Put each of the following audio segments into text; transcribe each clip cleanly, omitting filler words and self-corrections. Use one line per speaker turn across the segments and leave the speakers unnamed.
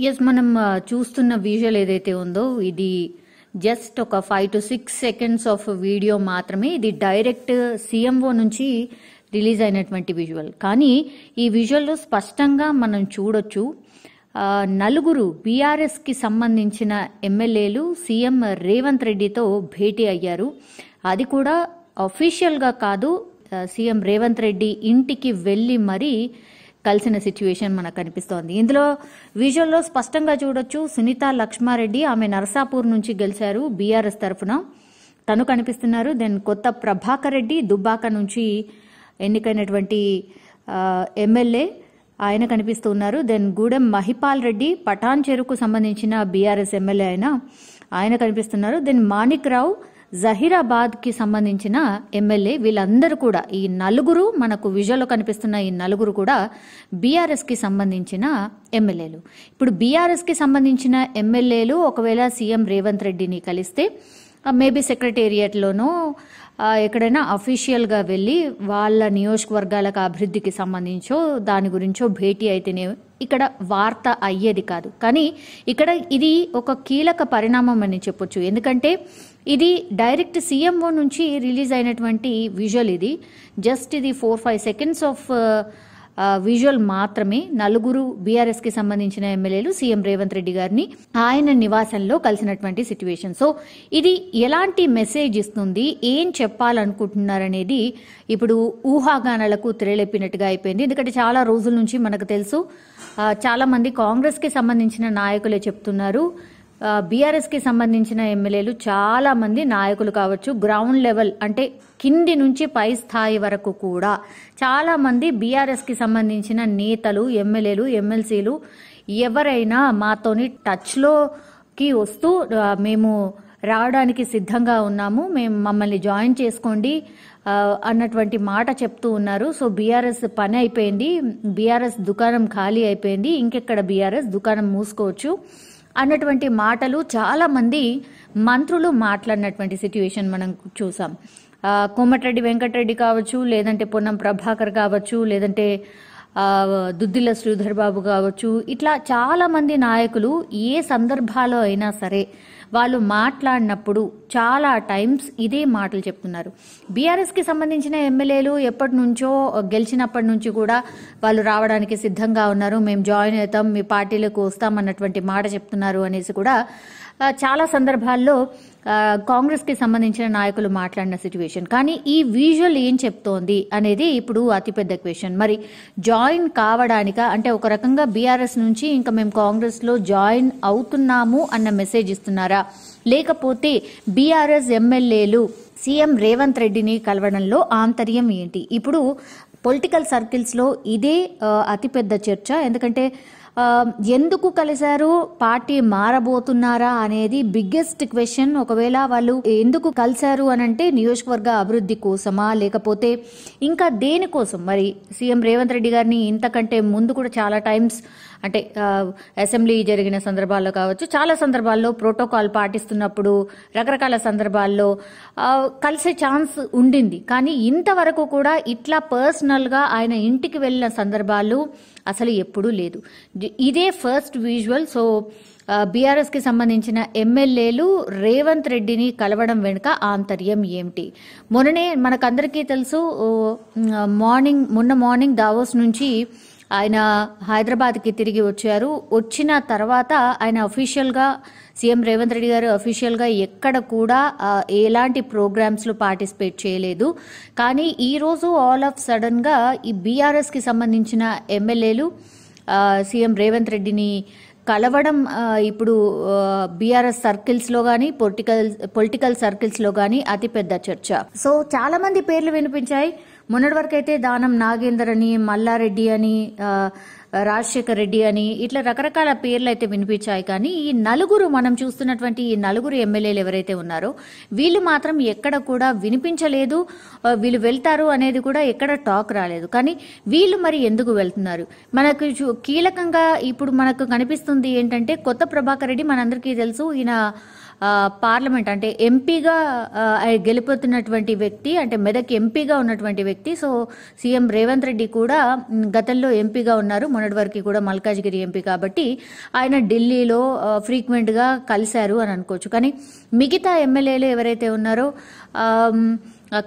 Yes మనం చూస్తున్న visual ఏదైతే ఉందో ఇది జస్ట్ ఒక 5 to 6 సెకండ్స్ ఆఫ్ వీడియో మాత్రమే. ఇది డైరెక్ట్ సీఎంఓ నుంచి రిలీజ్ అయినటువంటి విజువల్. కానీ ఈ విజువల్లో స్పష్టంగా మనం చూడొచ్చు నలుగురు బీఆర్ఎస్ కి సంబంధించిన ఎమ్మెల్యేలు సీఎం రేవంత్ రెడ్డితో భేటీ అయ్యారు. అది కూడా అఫీషియల్ గా కాదు, సీఎం రేవంత్ రెడ్డి ఇంటికి వెళ్లి మరీ కలిసిన సిచ్యువేషన్ మనకు కనిపిస్తోంది. ఇందులో విజువల్లో స్పష్టంగా చూడొచ్చు సునీత లక్ష్మారెడ్డి, ఆమె నరసాపూర్ నుంచి గెలిచారు బీఆర్ఎస్ తరఫున, తను కనిపిస్తున్నారు. దెన్ కొత్త ప్రభాకర్ రెడ్డి దుబ్బాక నుంచి ఎన్నికైనటువంటి ఎమ్మెల్యే, ఆయన కనిపిస్తున్నారు. దెన్ గూడెం మహిపాల్ రెడ్డి పటాన్ చెరుకు సంబంధించిన బీఆర్ఎస్ ఎమ్మెల్యే ఆయన కనిపిస్తున్నారు. దెన్ మాణిక్ రావు జహీరాబాద్ కి సంబంధించిన ఎమ్మెల్యే. వీళ్ళందరూ కూడా ఈ నలుగురు మనకు విజువల్లో కనిపిస్తున్న ఈ నలుగురు కూడా బీఆర్ఎస్ కి సంబంధించిన ఎమ్మెల్యేలు. ఇప్పుడు బీఆర్ఎస్ కి సంబంధించిన ఎమ్మెల్యేలు ఒకవేళ సీఎం రేవంత్ రెడ్డిని కలిస్తే మేబీ సెక్రటేరియట్లోనో ఎక్కడైనా అఫీషియల్గా వెళ్ళి వాళ్ళ నియోజకవర్గాలకు అభివృద్ధికి సంబంధించో దాని గురించో భేటీ అయితేనే ఇక్కడ వార్త అయ్యేది కాదు. కానీ ఇక్కడ ఇది ఒక కీలక పరిణామం అని చెప్పొచ్చు. ఎందుకంటే ఇది డైరెక్ట్ సీఎంఓ నుంచి రిలీజ్ అయినటువంటి విజువల్. ఇది జస్ట్ ఇది 4-5 సెకండ్స్ ఆఫ్ విజువల్ మాత్రమే. నలుగురు బీఆర్ఎస్ కి సంబంధించిన ఎమ్మెల్యేలు సీఎం రేవంత్ రెడ్డి గారిని ఆయన నివాసంలో కలిసినటువంటి సిచ్యువేషన్. సో ఇది ఎలాంటి మెసేజ్ ఇస్తుంది, ఏం చెప్పాలనుకుంటున్నారనేది ఇప్పుడు ఊహాగానాలకు తెరలేపినట్టుగా అయిపోయింది. ఎందుకంటే చాలా రోజుల నుంచి మనకు తెలుసు, చాలా మంది కాంగ్రెస్ కి సంబంధించిన నాయకులే చెప్తున్నారు, బీఆర్ఎస్ కి సంబంధించిన ఎమ్మెల్యేలు చాలా మంది నాయకులు కావచ్చు, గ్రౌండ్ లెవెల్ అంటే కింది నుంచి పై స్థాయి వరకు కూడా చాలా మంది బీఆర్ఎస్ కి సంబంధించిన నేతలు, ఎమ్మెల్యేలు, ఎమ్మెల్సీలు ఎవరైనా మాతోని టచ్లోకి వస్తూ మేము రావడానికి సిద్ధంగా ఉన్నాము, మేము మమ్మల్ని జాయిన్ చేసుకోండి అన్నటువంటి మాట చెప్తూ ఉన్నారు. సో బీఆర్ఎస్ పని అయిపోయింది, బీఆర్ఎస్ దుకాణం ఖాళీ అయిపోయింది, ఇంకెక్కడ బీఆర్ఎస్ దుకాణం మూసుకోవచ్చు అన్నటువంటి మాటలు చాలా మంది మంత్రులు మాట్లాడినటువంటి సిచ్యువేషన్ మనం చూసాం. కోమటిరెడ్డి వెంకటరెడ్డి కావచ్చు, లేదంటే పొన్నం ప్రభాకర్ కావచ్చు, లేదంటే దుద్దిల్ల శ్రీధర్ బాబు కావచ్చు, ఇట్లా చాలా మంది నాయకులు ఏ సందర్భాల్లో అయినా సరే వాళ్ళు మాట్లాడినప్పుడు చాలా టైమ్స్ ఇదే మాటలు చెప్తున్నారు. బీఆర్ఎస్ కి సంబంధించిన ఎమ్మెల్యేలు ఎప్పటి నుంచో గెలిచినప్పటి నుంచి కూడా వాళ్ళు రావడానికి సిద్ధంగా ఉన్నారు, మేము జాయిన్ అవుతాం, మీ పార్టీలకు వస్తాం అన్నటువంటి మాట చెప్తున్నారు అనేసి కూడా చాలా సందర్భాల్లో కాంగ్రెస్ కి సంబంధించిన నాయకులు మాట్లాడిన సిచ్యువేషన్. కానీ ఈ విజువల్ ఏం చెప్తోంది అనేది ఇప్పుడు అతిపెద్ద క్వశ్చన్. మరి జాయిన్ కావడానిక అంటే ఒక రకంగా బీఆర్ఎస్ నుంచి ఇంకా మేము కాంగ్రెస్ లో జాయిన్ అవుతున్నాము అన్న మెసేజ్ ఇస్తున్నారా, లేకపోతే బీఆర్ఎస్ ఎమ్మెల్యేలు సీఎం రేవంత్ రెడ్డిని కలవడంలో ఆంతర్యం ఏంటి? ఇప్పుడు పొలిటికల్ సర్కిల్స్ లో ఇదే అతిపెద్ద చర్చ. ఎందుకంటే ఎందుకు కలిశారు, పార్టీ మారబోతున్నారా అనేది బిగ్గెస్ట్ క్వశ్చన్. ఒకవేళ వాళ్ళు ఎందుకు కలిశారు అని అంటే నియోజకవర్గ అభివృద్ధి కోసమా, లేకపోతే ఇంకా దేనికోసం? మరి సీఎం రేవంత్ రెడ్డి గారిని ఇంతకంటే ముందు కూడా చాలా టైమ్స్ అంటే అసెంబ్లీ జరిగిన సందర్భాల్లో కావచ్చు, చాలా సందర్భాల్లో ప్రోటోకాల్ పాటిస్తున్నప్పుడు రకరకాల సందర్భాల్లో కలిసే ఛాన్స్ ఉండింది. కానీ ఇంతవరకు కూడా ఇట్లా పర్సనల్ గా ఆయన ఇంటికి వెళ్ళిన సందర్భాలు అసలు ఎప్పుడూ లేదు. ఇదే ఫస్ట్ విజువల్. సో బీఆర్ఎస్ కి సంబంధించిన ఎమ్మెల్యేలు రేవంత్ రెడ్డిని కలవడం వెనుక ఆంతర్యం ఏమిటి? మొన్ననే మనకందరికీ తెలుసు, మొన్న మార్నింగ్ దావోస్ నుంచి ఆయన హైదరాబాద్కి తిరిగి వచ్చారు. వచ్చిన తర్వాత ఆయన అఫీషియల్గా సీఎం రేవంత్ రెడ్డి గారు అఫీషియల్గా ఎక్కడ కూడా ఎలాంటి ప్రోగ్రామ్స్లో పార్టిసిపేట్ చేయలేదు. కానీ ఈరోజు ఆల్ ఆఫ్ సడన్గా ఈ బీఆర్ఎస్కి సంబంధించిన ఎమ్మెల్యేలు సీఎం రేవంత్ రెడ్డిని కలవడం ఇప్పుడు బీఆర్ఎస్ సర్కిల్స్లో కానీ పొలిటికల్ సర్కిల్స్లో కానీ అతిపెద్ద చర్చ. సో చాలా మంది పేర్లు వినిపించాయి. మొన్నటి వరకు అయితే దానం నాగేందర్ అని, మల్లారెడ్డి అని, రాజశేఖర్ రెడ్డి అని ఇట్లా రకరకాల పేర్లు అయితే వినిపించాయి. కానీ ఈ నలుగురు మనం చూస్తున్నటువంటి ఈ నలుగురు ఎమ్మెల్యేలు ఎవరైతే ఉన్నారో వీళ్ళు మాత్రం ఎక్కడ కూడా వినిపించలేదు. వీళ్ళు వెళ్తారు అనేది కూడా ఎక్కడ టాక్ రాలేదు. కానీ వీళ్ళు మరి ఎందుకు వెళ్తున్నారు? మనకు కీలకంగా ఇప్పుడు మనకు కనిపిస్తుంది ఏంటంటే కొత్త ప్రభాకర్ రెడ్డి, మనందరికీ తెలుసు ఈయన పార్లమెంట్ అంటే ఎంపీగా గెలుపొతున్నటువంటి వ్యక్తి, అంటే మెదక్ ఎంపీగా ఉన్నటువంటి వ్యక్తి. సో సీఎం రేవంత్ రెడ్డి కూడా గతంలో ఎంపీగా ఉన్నారు, మొన్నటి వరకు కూడా మల్కాజ్గిరి ఎంపీ కాబట్టి ఆయన ఢిల్లీలో ఫ్రీక్వెంట్గా కలిశారు అని అనుకోవచ్చు. కానీ మిగతా ఎమ్మెల్యేలు ఎవరైతే ఉన్నారో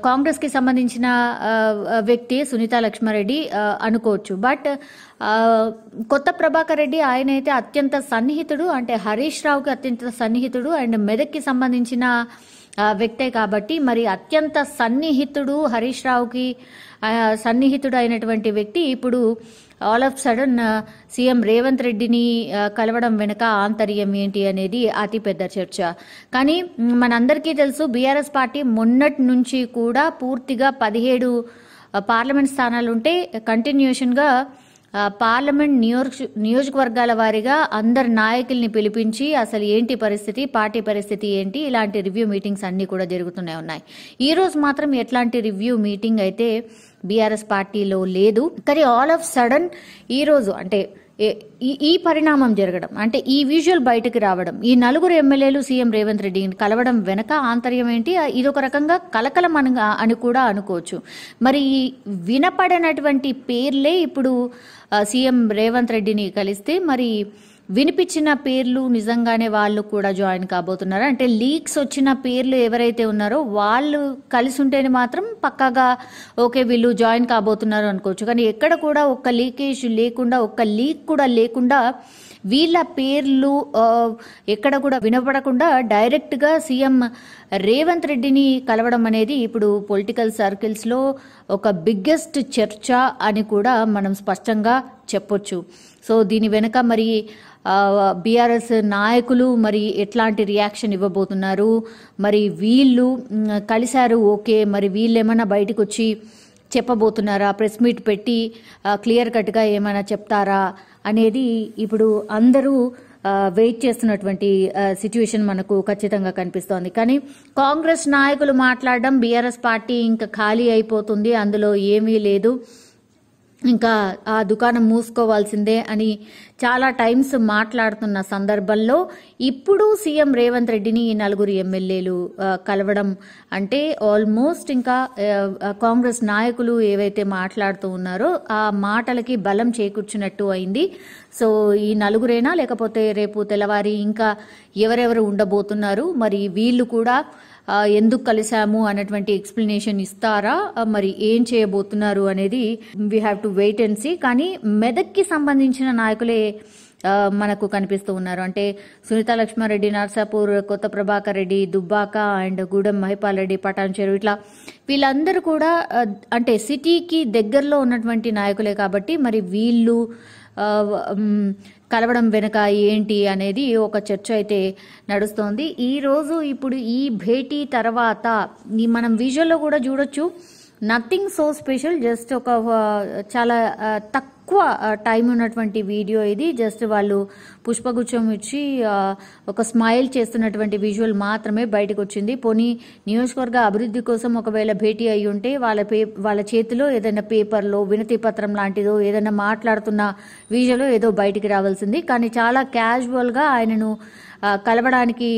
కాంగ్రెస్కి సంబంధించిన వ్యక్తి సునీతా లక్ష్మారెడ్డి అనుకోవచ్చు. బట్ కొత్త ప్రభాకర్ రెడ్డి ఆయన అయితే అత్యంత సన్నిహితుడు, అంటే హరీష్ రావుకి అత్యంత సన్నిహితుడు అండ్ మెదక్కి సంబంధించిన వ్యక్తే కాబట్టి మరి అత్యంత సన్నిహితుడు హరీష్ రావుకి సన్నిహితుడు అయినటువంటి వ్యక్తి ఇప్పుడు all of sudden CM Revanth రెడ్డిని కలవడం వెనుక ఆంతర్యం ఏంటి అనేది అతిపెద్ద చర్చ. కానీ మనందరికీ తెలుసు బీఆర్ఎస్ పార్టీ మొన్నటి నుంచి కూడా పూర్తిగా 17 పార్లమెంట్ స్థానాలు ఉంటే కంటిన్యూషన్గా పార్లమెంట్ నియోజకవర్గాల వారీగా అందరు నాయకుల్ని పిలిపించి అసలు ఏంటి పరిస్థితి, పార్టీ పరిస్థితి ఏంటి, ఇలాంటి రివ్యూ మీటింగ్స్ అన్ని కూడా జరుగుతూనే ఉన్నాయి. ఈ రోజు మాత్రం ఎట్లాంటి రివ్యూ మీటింగ్ అయితే బీఆర్ఎస్ పార్టీలో లేదు. కానీ ఆల్ ఆఫ్ సడన్ ఈ రోజు అంటే ఈ పరిణామం జరగడం, అంటే ఈ విజువల్ బయటకు రావడం, ఈ 4 ఎమ్మెల్యేలు సీఎం రేవంత్ రెడ్డిని కలవడం వెనక ఆంతర్యం ఏంటి, ఇదొక రకంగా కలకలం అని కూడా అనుకోవచ్చు. మరి వినపడనటువంటి పేర్లే ఇప్పుడు సీఎం రేవంత్ రెడ్డిని కలిస్తే మరి వినిపించిన పేర్లు నిజంగానే వాళ్ళు కూడా జాయిన్ కాబోతున్నారు. అంటే లీక్స్ వచ్చిన పేర్లు ఎవరైతే ఉన్నారో వాళ్ళు కలిసి ఉంటేనే మాత్రం పక్కాగా ఓకే వీళ్ళు జాయిన్ కాబోతున్నారు అనుకోవచ్చు. కానీ ఎక్కడ కూడా ఒక్క లీకేజ్ లేకుండా, ఒక్క లీక్ కూడా లేకుండా వీళ్ళ పేర్లు ఎక్కడ కూడా వినపడకుండా డైరెక్ట్గా సీఎం రేవంత్ రెడ్డిని కలవడం అనేది ఇప్పుడు పొలిటికల్ సర్కిల్స్లో ఒక బిగ్గెస్ట్ చర్చ అని కూడా మనం స్పష్టంగా చెప్పొచ్చు. సో దీని వెనుక మరి బీఆర్ఎస్ నాయకులు మరి ఎట్లాంటి రియాక్షన్ ఇవ్వబోతున్నారు, మరి వీళ్ళు కలిశారు ఓకే, మరి వీళ్ళు ఏమైనా బయటకు వచ్చి చెప్పబోతున్నారా, ప్రెస్ మీట్ పెట్టి క్లియర్ కట్గా ఏమైనా చెప్తారా అనేది ఇప్పుడు అందరూ వెయిట్ చేస్తున్నటువంటి సిచ్యువేషన్ మనకు ఖచ్చితంగా కనిపిస్తోంది. కానీ కాంగ్రెస్ నాయకులు మాట్లాడడం బీఆర్ఎస్ పార్టీ ఇంకా ఖాళీ అయిపోతుంది, అందులో ఏమీ లేదు, ఇంకా ఆ దుకాణం మూసుకోవాల్సిందే అని చాలా టైమ్స్ మాట్లాడుతున్న సందర్భంలో ఇప్పుడు సీఎం రేవంత్ రెడ్డిని ఈ 4 ఎమ్మెల్యేలు కలవడం అంటే ఆల్మోస్ట్ ఇంకా కాంగ్రెస్ నాయకులు ఏవైతే మాట్లాడుతూ ఉన్నారో ఆ మాటలకి బలం చేకూర్చున్నట్టు అయింది. సో ఈ 4 లేకపోతే రేపు తెల్లవారి ఇంకా ఎవరెవరు ఉండబోతున్నారు, మరి వీళ్ళు కూడా ఎందుకు కలిసాము అన్నటువంటి ఎక్స్ప్లెనేషన్ ఇస్తారా, మరి ఏం చేయబోతున్నారు అనేది we have to wait and see. కానీ మెదక్కి సంబంధించిన నాయకులే మనకు కనిపిస్తూ ఉన్నారు. అంటే సునీతా లక్ష్మారెడ్డి, నర్సాపూర్, కొత్త ప్రభాకర్ రెడ్డి, దుబ్బాక అండ్ గూడెం మహిపాల్ రెడ్డి, పటాన్ చెరువు, ఇట్లా వీళ్ళందరూ కూడా అంటే సిటీకి దగ్గరలో ఉన్నటువంటి నాయకులే కాబట్టి మరి వీళ్ళు కలవడం వెనుక ఏంటి అనేది ఒక చర్చ అయితే నడుస్తోంది. ఈ రోజు ఇప్పుడు ఈ భేటీ తర్వాత మనం విజువల్లో కూడా చూడొచ్చు, నథింగ్ సో స్పెషల్, జస్ట్ ఒక చాలా తక్కువ టైం ఉన్నటువంటి వీడియో ఇది. జస్ట్ వాళ్ళు పుష్పగుచ్చం ఇచ్చి ఒక స్మైల్ చేస్తున్నటువంటి విజువల్ మాత్రమే బయటకు వచ్చింది. పోనీ నియోజకవర్గ అభివృద్ధి కోసం ఒకవేళ భేటీ అయి ఉంటే వాళ్ళ చేతిలో ఏదైనా పేపర్లో వినతి పత్రం లాంటిదో ఏదైనా మాట్లాడుతున్న విజువల్ ఏదో బయటికి రావాల్సింది. కానీ చాలా క్యాజువల్గా ఆయనను కలవడానికి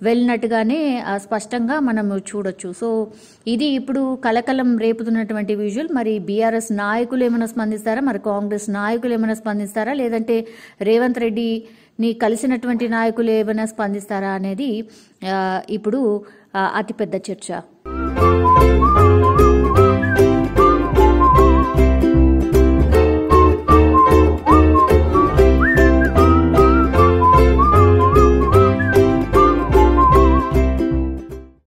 వెళ్ళినట్టుగానే స్పష్టంగా మనం చూడొచ్చు. సో ఇది ఇప్పుడు కలకలం రేపుతున్నటువంటి విజువల్. మరి బీఆర్ఎస్ నాయకులు ఏమైనా స్పందిస్తారా, మరి కాంగ్రెస్ నాయకులు ఏమైనా స్పందిస్తారా, లేదంటే రేవంత్ రెడ్డిని కలిసినటువంటి నాయకులు ఏమైనా స్పందిస్తారా అనేది ఇప్పుడు అతిపెద్ద చర్చ.